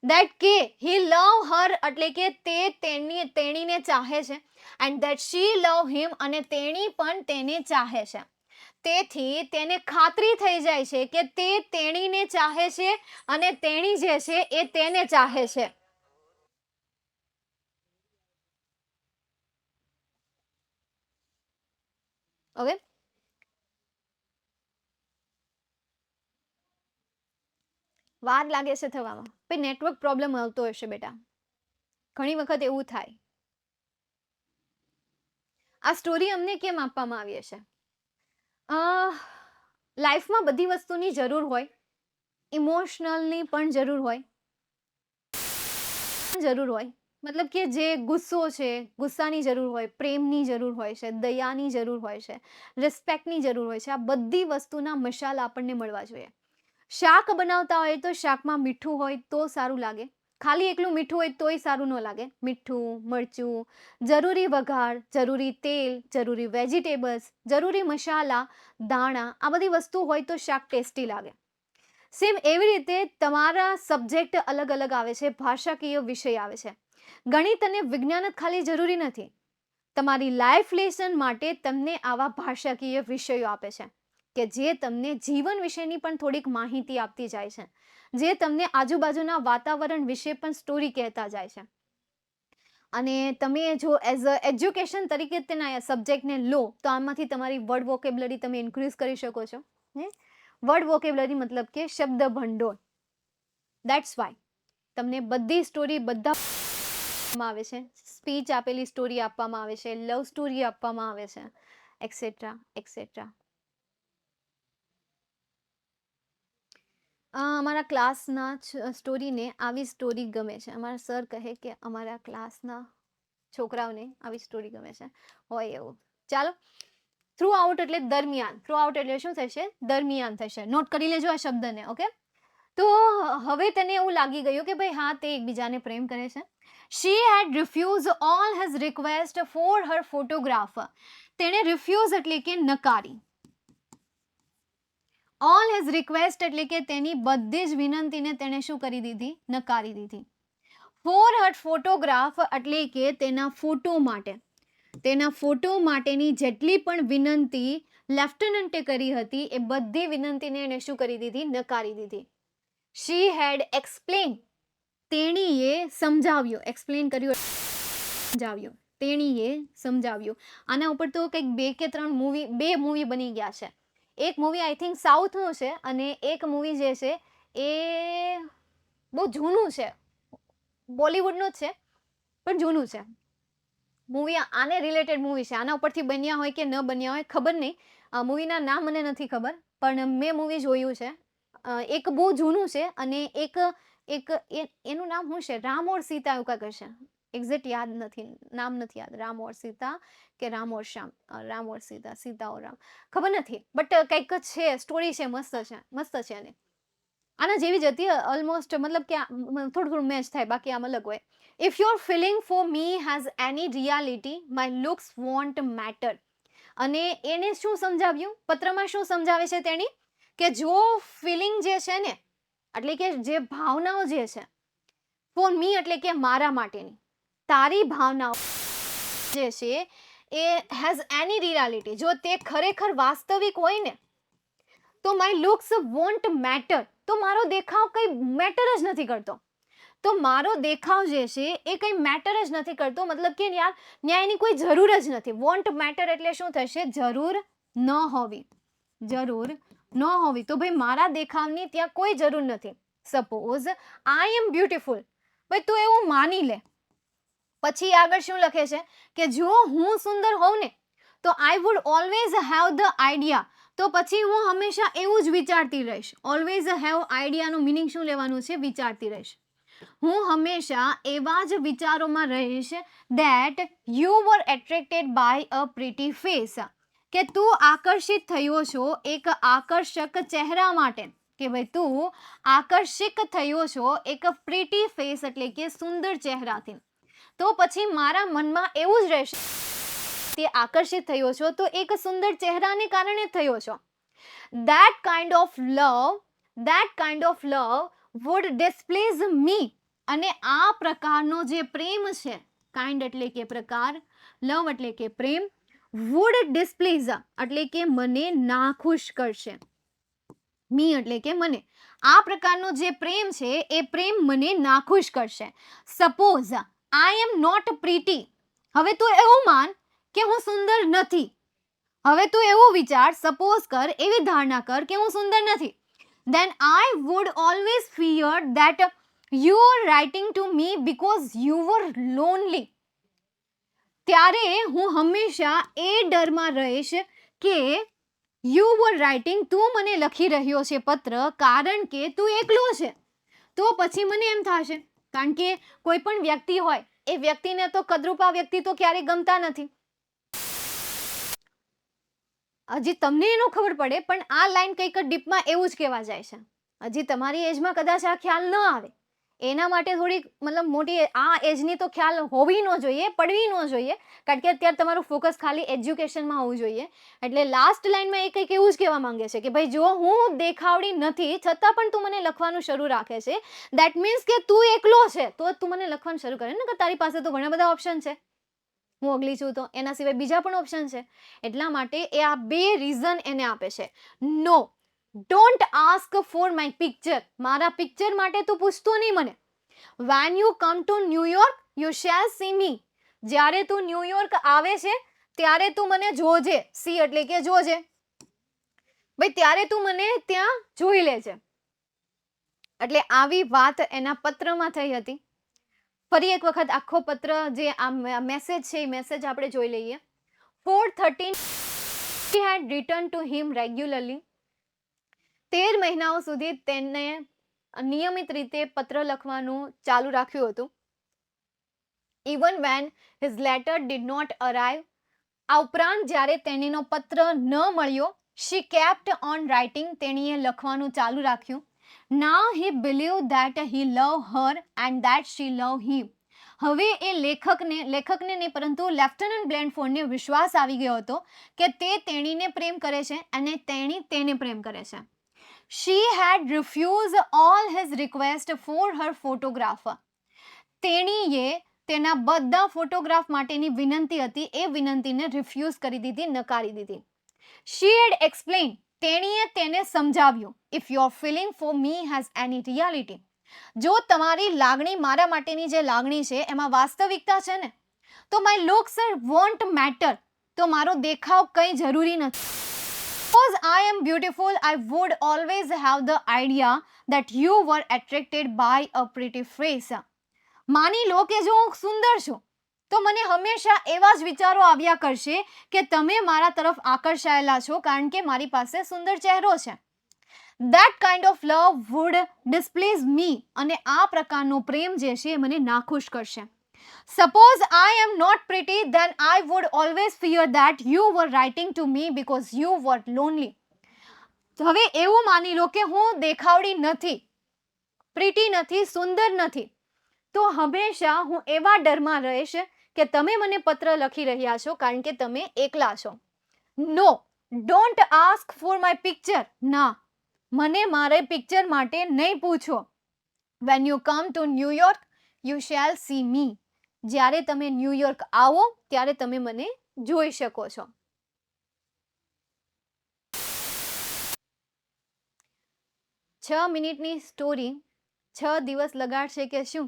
That કે he loved her એટલે કે તે તેણીને ચાહે છે, and that she loved him અને તેણી પણ તેને ચાહે છે. તેથી તેને ખાતરી થઈ જાય છે કે તે તેણીને ચાહે છે અને તેણી જે છે એ તેને ચાહે છે. ઓકે, વાર લાગે છે થવામાં, ભાઈ નેટવર્ક પ્રોબ્લેમ આવતો હશે બેટા, ઘણી વખત એવું થાય. આ સ્ટોરી અમને કેમ આપવામાં આવી હશે? લાઈફમાં બધી વસ્તુની જરૂર હોય, ઇમોશનલની પણ જરૂર હોય, મતલબ કે જે ગુસ્સો છે, ગુસ્સાની જરૂર હોય, પ્રેમની જરૂર હોય છે, દયાની જરૂર હોય છે, રિસ્પેક્ટની જરૂર હોય છે. આ બધી વસ્તુના મસાલા આપણને મળવા જોઈએ. શાક બનાવતા હોય તો શાકમાં મીઠું હોય તો સારું લાગે, ખાલી એકલું મીઠું હોય તોય સારું ન લાગે. મીઠું, મરચું, જરૂરી વઘાર, જરૂરી તેલ, જરૂરી વેજીટેબલ્સ, જરૂરી મસાલા, દાણા, આ બધી વસ્તુ હોય તો શાક ટેસ્ટી લાગે. સેમ એવી રીતે તમારા સબ્જેક્ટ અલગ અલગ આવે છે, ભાષાકીય વિષય આવે છે. ગણિત અને વિજ્ઞાન જ ખાલી જરૂરી નથી. તમારી લાઈફ લેસન માટે તમને આવા ભાષાકીય વિષયો આપે છે કે જે તમને જીવન વિશેની પણ થોડીક માહિતી આપતી જાય છે, જે તમને આજુબાજુના વાતાવરણ વિશે પણ સ્ટોરી કહેતા જાય છે. અને તમે જો એઝ અ એજ્યુકેશન તરીકે તેના સબ્જેક્ટને લો તો આમાંથી તમારી વર્ડ વોકેબ્યુલરી તમે ઇન્ક્રીઝ કરી શકો છો. વર્ડ વોકેબ્યુલરી મતલબ કે શબ્દ ભંડોળ. દેટ્સ વાય તમને બધી સ્ટોરી બધા આવે છે, સ્પીચ આપેલી સ્ટોરી આપવામાં આવે છે, લવ સ્ટોરી આપવામાં આવે છે, એક્સેટ્રા એક્સેટ્રા. અમારા ક્લાસના સ્ટોરીને આવી સ્ટોરી ગમે છે. અમારા સર કહે કે અમારા ક્લાસના છોકરાઓને આવી સ્ટોરી ગમે છે, હોય એવું. ચાલો, થ્રુ આઉટ એટલે દરમિયાન, થ્રુ આઉટ એટલે શું થશે, દરમિયાન થશે. નોટ કરી લેજો આ શબ્દને. ઓકે, તો હવે તેને એવું લાગી ગયું કે ભાઈ હા, તે એકબીજાને પ્રેમ કરે છે. She had refuse all his request for her photograph. તેણે રિફ્યુઝ એટલે કે નકારી. ઓલ હિઝ રિક્વેસ્ટ એટલે કે તેની બધી જ વિનંતીને તેણે શું કરી દીધી, નકારી દીધી. ફોર હર ફોટોગ્રાફ એટલે કે તેના ફોટો માટે, તેના ફોટો માટેની જેટલી પણ વિનંતી લેફ્ટનન્ટે કરી હતી એ બધી વિનંતીને એને શું કરી દીધી, નકારી દીધી. શી હેડ એક્સપ્લેન, તેણીએ સમજાવ્યું, એક્સપ્લેન કર્યું, સમજાવ્યું, તેણીએ સમજાવ્યું. આના ઉપર તો કંઈક 2 કે 3 બે મૂવી બની ગયા છે. એક મૂવી આઈ થિંક સાઉથનું છે અને એક મૂવી જે છે એ બહુ જૂનું છે, બોલિવૂડનું જ છે પણ જૂનું છે મૂવી. આને રિલેટેડ મૂવી છે, આના ઉપરથી બન્યા હોય કે ન બન્યા હોય ખબર નહીં. મૂવીના નામ મને નથી ખબર પણ મેં મૂવી જોયું છે. એક બહુ જૂનું છે અને એક એનું નામ શું છે, રામ ઓર સીતા એવું કાંઈક હશે. એક્ઝેક્ટ યાદ નથી, નામ નથી યાદ. રામ ઓર સીતા કે રામ ઓર શ્યામ, રામ ઓર સીતા, સીતા ઓર રામ, ખબર નથી બટ કંઈક છે, સ્ટોરી છે, મસ્ત છે, મસ્ત છે. અને આના જેવી જ હતી ઓલમોસ્ટ, મતલબ કે થોડું થોડું મેચ થાય, બાકી આમ અલગ હોય. If your feeling for me has any reality my looks won't matter. અને એને શું સમજાવ્યું, પત્રમાં શું સમજાવે છે તેણી, કે જો ફિલિંગ જે છે ને, એટલે કે જે ભાવનાઓ જે છે, ફોર મી એટલે કે મારા માટેની, તારી ભાવનાઓ જે છે એ હેઝ એની રિયાલિટી, જો તે ખરેખર વાસ્તવિક હોય ને, તો માય લુક્સ વોન્ટ મેટર, તો મારો દેખાવ કંઈ મેટર જ નથી કરતો. તો મારો દેખાવ જે છે એ કંઈ મેટર જ નથી કરતો, મતલબ કે યાર ન્યાયની કોઈ જરૂર જ નથી. વોન્ટ મેટર એટલે શું થશે? જરૂર ન હોવી, જરૂર ન હોવી. તો ભાઈ મારા દેખાવની ત્યાં કોઈ જરૂર નથી. સપોઝ આઈ એમ બ્યુટીફુલ, ભાઈ તું એવું માની લે. પછી આગળ શું લખે છે કે જો હું સુંદર હોઉં ને તો I would always have the idea, તો પછી હું હંમેશા એવું જ વિચારતી રહીશ. ઓલવેઝ હેવ આઈડિયાનું મિનિંગ શું લેવાનું છે? વિચારતી રહીશ. હું હંમેશા એવા જ વિચારોમાં રહીશ that you were attracted by a pretty face, કે તું આકર્ષિત થયો છો એક આકર્ષક ચહેરા માટે, કે ભાઈ તું આકર્ષિત થયો છો એક પ્રીટી ફેસ એટલે કે સુંદર ચહેરાથી. તો પછી મારા મનમાં એવું જ રહેશે, તે આકર્ષિત થયો છો તો એક સુંદર ચહેરાને કારણે થયો છો. that kind of love would displease me, અને આ પ્રકારનો જે પ્રેમ છે, કાઇન્ડ એટલે કે પ્રકાર, લવ એટલે કે પ્રેમ, would displease એટલે કે મને નાખુશ કરશે. મી એટલે કે મને. આ પ્રકારનો જે પ્રેમ છે એ પ્રેમ મને નાખુશ કરશે. Suppose I am not pretty, હવે તું એવું માન કે હું સુંદર નથી. હવે તું એવું વિચાર, સપોઝ કર, એવી ધારણા કર કે હું સુંદર નથી. then I would always fear that you were writing to me because you were lonely. ત્યારે હું હંમેશા એ ડરમાં રહીશ કે you were writing, તું મને લખી રહ્યો છે પત્ર કારણ કે તું એકલો છે. તો પછી મને એમ થશે, કારણ કે કોઈ પણ વ્યક્તિ હોય એ વ્યક્તિને તો કદરૂપા વ્યક્તિ તો ક્યારેય ગમતા નથી. હજી તમને એનો ખબર પડે, પણ આ લાઈન કંઈક ડીપમાં એવું જ કહેવા જાય છે. હજી તમારી એજમાં કદાચ આ ખ્યાલ ન આવે, એના માટે થોડીક મતલબ મોટી આ એજની તો ખ્યાલ હોવી ન જોઈએ, પડવી ન જોઈએ, કારણ કે અત્યારે તમારું ફોકસ ખાલી એજ્યુકેશનમાં હોવું જોઈએ. એટલે લાસ્ટ લાઈનમાં એ કંઈક એવું જ કહેવા માંગે છે કે ભાઈ જો હું દેખાવડી નથી છતાં પણ તું મને લખવાનું શરૂ રાખે છે, દેટ મીન્સ કે તું એકલો છે તો તું મને લખવાનું શરૂ કરે ને, કે તારી પાસે તો ઘણા બધા ઓપ્શન છે. હું અગલી છું તો એના સિવાય બીજા પણ ઓપ્શન છે. એટલા માટે એ આ બે રીઝન એને આપે છે. No, don't ask for my picture, મારા પિક્ચર માટે તું પૂછતો નહીં મને. When you come to New York you shall see me, જ્યારે તું ન્યુયોર્ક આવે છે ત્યારે તું મને જોજે. સી એટલે કે જોજે, ભાઈ ત્યારે તું મને ત્યાં જોઈ લેજે. એટલે આવી વાત એના પત્રમાં થઈ હતી. ફરી એક વખત આખો પત્ર જે આ મેસેજ છે એ મેસેજ આપણે જોઈ લઈએ. 413 she had written to him regularly. 13 મહિનાઓ સુધી તેને નિયમિત રીતે પત્ર લખવાનું ચાલુ રાખ્યું હતું. even when his letter did not arrive, આ ઉપરાંત જ્યારે તેણીનો પત્ર ન મળ્યો, she kept on writing, તેણીએ લખવાનું ચાલુ રાખ્યું. now he believed that he loved her and that she loved him. હવે એ લેખકને નહીં પરંતુ લેફ્ટનન્ટ બ્લેનફોર્ડને વિશ્વાસ આવી ગયો હતો કે તે તેણીને પ્રેમ કરે છે અને તેણી તેને પ્રેમ કરે છે. she had refused all his requests for her photograph. તેણીએ તેના બધા ફોટોગ્રાફ માટેની વિનંતી હતી એ વિનંતીને રિફ્યુઝ કરી દીધી, નકારી દીધી. she had explained, તેણીએ તેને સમજાવ્યું, if your feeling for me has any reality, જો તમારી લાગણી મારા માટેની જે લાગણી છે એમાં વાસ્તવિકતા છે ને, તો માય લુક્સ વોન્ટ મેટર, તો મારો દેખાવ કંઈ જરૂરી નથી. Because I am beautiful, I would always have the idea that you were attracted by a pretty face. માની લો કે જો હું સુંદર છું તો મને હંમેશા એવા જ વિચારો આવ્યા કરશે કે તમે મારા તરફ આકર્ષાયેલા છો કારણ કે મારી પાસે સુંદર ચહેરો છે. That kind of love would displease me, અને આ પ્રકારનો પ્રેમ જે છે એ મને નાખુશ કરશે. Suppose I am not pretty, then I would always fear that you were writing to me because you were lonely. હવે એવું માની લો કે હું દેખાવડી નથી, પ્રીટી નથી, સુંદર નથી, તો હંમેશા હું એવા ડરમાં રહીશ કે તમે મને પત્ર લખી રહ્યા છો કારણ કે તમે એકલા છો. No, don't ask for my picture, ના, મને મારે પિક્ચર માટે નહીં પૂછો. When you come to New York you shall see me, જ્યારે તમે ન્યુયોર્ક આવો ત્યારે તમે મને જોઈ શકો છો. 6 મિનિટની સ્ટોરી 6 દિવસ લગાડશે કે શું?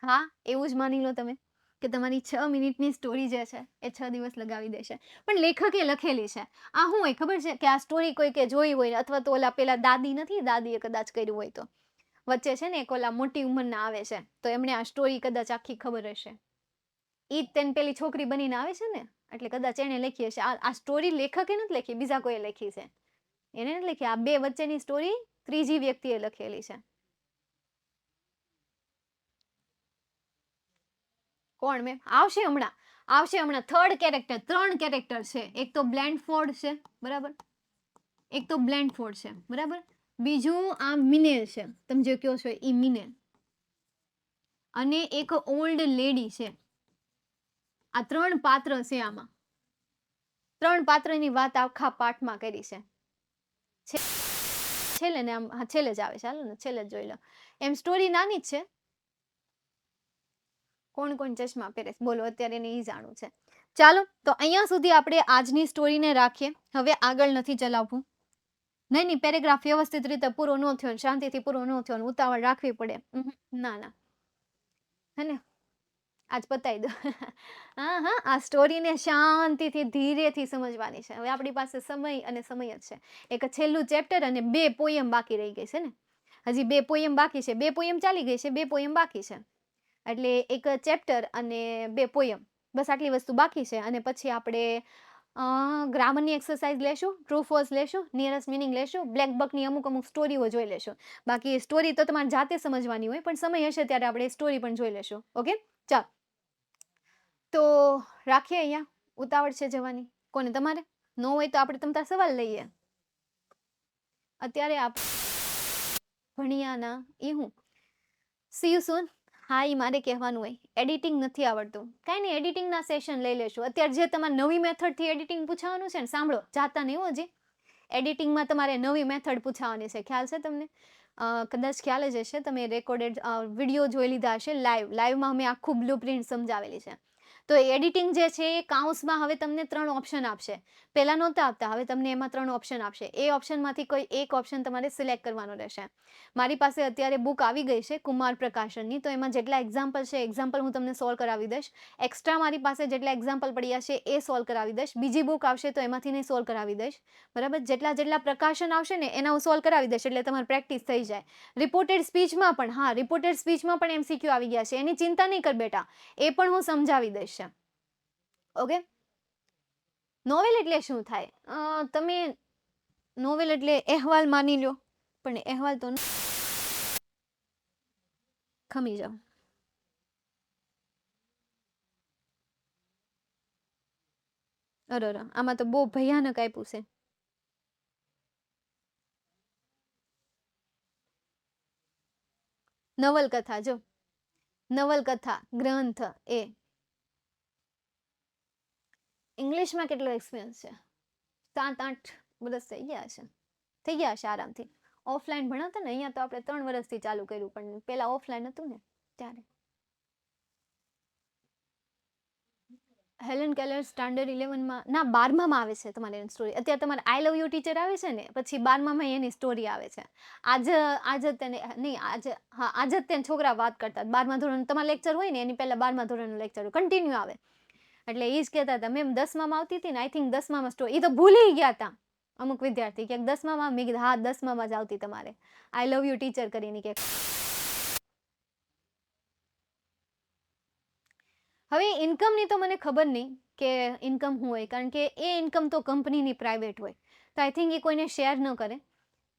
હા, એવું જ માની લો તમે કે તમારી 6 મિનિટની સ્ટોરી જે છે એ 6 દિવસ લગાવી દેશે. પણ લેખકે લખેલી છે. આ શું હોય ખબર છે કે આ સ્ટોરી કોઈકે જોઈ હોય અથવા તો ઓલા પેલા દાદી નથી, દાદીએ કદાચ કર્યું હોય તો. વચ્ચે છે ને એક ઓલા મોટી ઉંમરના આવે છે તો એમણે આ સ્ટોરી કદાચ આખી ખબર હશે. ઈ જ તેને પેલી છોકરી બનીને આવે છે ને એટલે કદાચ એણે લખી હશે. આ સ્ટોરી લેખકે નથી લખી, બીજા કોઈએ લખી છે. એને નથી લખી. આ બે વચ્ચેની સ્ટોરી ત્રીજી વ્યક્તિએ લખેલી છે. કોણ મેમ? આવશે હમણાં, આવશે હમણાં. થર્ડ કેરેક્ટર, 3 કેરેક્ટર છે. એક તો બ્લેન્ડફોર્ડ છે, બરાબર, એક તો બ્લેન્ડફોર્ડ છે, બરાબર. બીજું આ મિનેલ છે, તમે જે કહો છો એ મિનેલ, અને એક ઓલ્ડ લેડી છે. આ 3 પાત્ર છે આમાં. 3 પાત્રની વાત આખા પાઠમાં કરી છે. છેલ્લે ને આમ, હા છેલ્લે જ આવે છે, હાલો ને છેલ્લે જ જોઈ લો. એમ સ્ટોરી નાની જ છે. કોણ કોણ ચશ્મા પહેરે છે બોલો, અત્યારે એને ઈ જાણવું છે. ચાલો તો અહીંયા સુધી આપણે આજની સ્ટોરીને રાખીએ. હવે આગળ નથી ચલાવવું. નહીં નહીં, પેરેગ્રાફ વ્યવસ્થિત રીતે પૂરો ન થયો ને શાંતિથી પૂરો ન થયો ને ઉતાવળ રાખવી પડે. ના ના, હે ને, આજ પતાવી દો. હા હા, આ સ્ટોરીને શાંતિથી ધીરેથી સમજવાની છે. હવે આપણી પાસે સમય અને સમય જ છે. એક છેલ્લું ચેપ્ટર અને 2 પોયમ બાકી રહી ગઈ છે ને. હજી 2 પોયમ બાકી છે. 2 પોયમ ચાલી ગઈ છે, 2 પોયમ બાકી છે. એટલે એક ચેપ્ટર અને 2 પોયમ, બસ આટલી વસ્તુ બાકી છે. અને પછી આપણે ગ્રામરની એક્સરસાઇઝ લેશું, ટ્રુ ફોલ્સ લેશું, નિયરેસ્ટ મિનિંગ લેશું, બ્લેક બકની અમુક અમુક સ્ટોરીઓ જોઈ લેશું. બાકી સ્ટોરી તો તમારે જાતે સમજવાની હોય, પણ સમય હશે ત્યારે આપણે સ્ટોરી પણ જોઈ લેશું. ઓકે, ચાલ તો રાખીએ અહીંયા. ઉતાવળ છે જવાની કોને? તમારે? ન હોય તો આપણે તમતાર સવાલ લઈએ. અત્યારે આપ ભણિયાના એ હું સી યુ સૂન. હા, એ મારે કહેવાનું હોય. એડિટિંગ નથી આવડતું. કાંઈ નહીં, એડિટિંગના સેશન લઈ લેશું. અત્યારે જે તમારે નવી મેથડથી એડિટિંગ પૂછાવાનું છે ને, સાંભળો, જાતા નહીં હો હજી. એડિટિંગમાં તમારે નવી મેથડ પૂછાવાની છે. ખ્યાલ છે તમને? કદાચ ખ્યાલ જ હશે. તમે રેકોર્ડેડ વિડીયો જોઈ લીધા હશે. લાઈવમાં અમે આખું બ્લુ પ્રિન્ટ સમજાવેલી છે. તો એડિટિંગ જે છે એ કાઉન્સમાં હવે તમને 3 ઓપ્શન આપશે. પહેલાં નહોતા આપતા, હવે તમને એમાં 3 ઓપ્શન આપશે. એ ઓપ્શનમાંથી કોઈ એક ઓપ્શન તમારે સિલેક્ટ કરવાનો રહેશે. મારી પાસે અત્યારે બુક આવી ગઈ છે કુમાર પ્રકાશનની, તો એમાં જેટલા એક્ઝામ્પલ છે એક્ઝામ્પલ હું તમને સોલ્વ કરાવી દઈશ. એક્સ્ટ્રા મારી પાસે જેટલા એક્ઝામ્પલ પડ્યા છે એ સોલ્વ કરાવી દઈશ. બીજી બુક આવશે તો એમાંથી નહીં સોલ્વ કરાવી દઈશ, બરાબર. જેટલા પ્રકાશન આવશે ને એના હું સોલ્વ કરાવી દઈશ એટલે તમારી પ્રેક્ટિસ થઈ જાય. રિપોર્ટેડ સ્પીચમાં પણ, હા, રિપોર્ટેડ સ્પીચમાં પણ MCQ આવી ગયા છે. એની ચિંતા નહીં કર બેટા, એ પણ હું સમજાવી દઈશ. ઓકે. નોવેલ એટલે શું થાય? તમે નોવેલ એટલે અહેવાલ માની લો, પણ અહેવાલ તો ખમી જાઓ. અરે આમાં તો બહુ ભયાનક આપ્યું છે. નવલકથા, જો નવલકથા ગ્રંથ એ. ઇંગ્લિશમાં કેટલો એક્સપિરિયન્સ છે? 7-8 વર્ષ થઈ ગયા હશે. થઈ ગયા હશે આરામથી. ઓફલાઈન ભણાવતા ને, અહીંયા તો આપણે 3 વર્ષથી ચાલુ કર્યું, પણ પેલા ઓફલાઈન હતું ને ત્યારે. હેલન કેલર સ્ટાન્ડર્ડ 11માં ના 12માં આવે છે તમારી એની સ્ટોરી. અત્યારે તમારે આઈ લવ યુ ટીચર આવે છે ને, પછી 12માં એની સ્ટોરી આવે છે. આજ તેને નહીં, હા આજ જ તેને છોકરા વાત કરતા 12મા ધોરણ તમારા લેક્ચર હોય ને એની પહેલા 12મા ધોરણનું લેક્ચર કન્ટિન્યુ આવે. એટલે એ જ કહેતા હતા મેમ 10માં આવતી હતી ને, આઈ થિંક 10માં સ્ટોરી, એ તો ભૂલી ગયા હતા અમુક વિદ્યાર્થી કે 10માં. મેં કીધું હા 10માં જ આવતી તમારે આઈ લવ યુ ટીચર કરીને કે. હવે ઇન્કમની તો મને ખબર નહીં કે ઇન્કમ શું હોય, કારણ કે એ ઇન્કમ તો કંપનીની પ્રાઇવેટ હોય, તો આઈ થિંક એ કોઈને શેર ન કરે.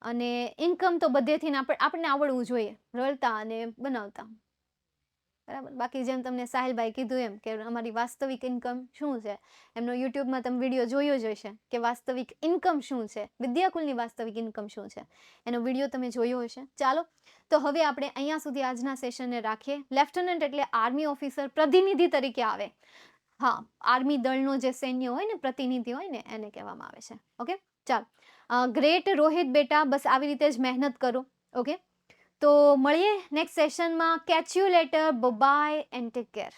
અને ઇન્કમ તો બધેથી આપણને આવડવું જોઈએ રળતા અને બનાવતા, બરાબર. બાકી જેમ તમને સાહિલભાઈ કીધું એમ કે અમારી વાસ્તવિક ઇન્કમ શું છે, એમનો યુટ્યુબમાં તમે વિડીયો જોયો જ હશે કે વાસ્તવિક ઇન્કમ શું છે, વિદ્યાકુલની વાસ્તવિક ઇન્કમ શું છે, એનો વિડીયો તમે જોયો હશે. ચાલો તો હવે આપણે અહીંયા સુધી આજના સેશનને રાખીએ. લેફ્ટનન્ટ એટલે આર્મી ઓફિસર, પ્રતિનિધિ તરીકે આવે. હા, આર્મી દળનો જે સૈન્ય હોય ને, પ્રતિનિધિ હોય ને, એને કહેવામાં આવે છે. ઓકે, ચાલ. ગ્રેટ રોહિત બેટા, બસ આવી રીતે જ મહેનત કરો. ઓકે, તો મળીએ નેક્સ્ટ સેશનમાં. Catch you later, bye and take care.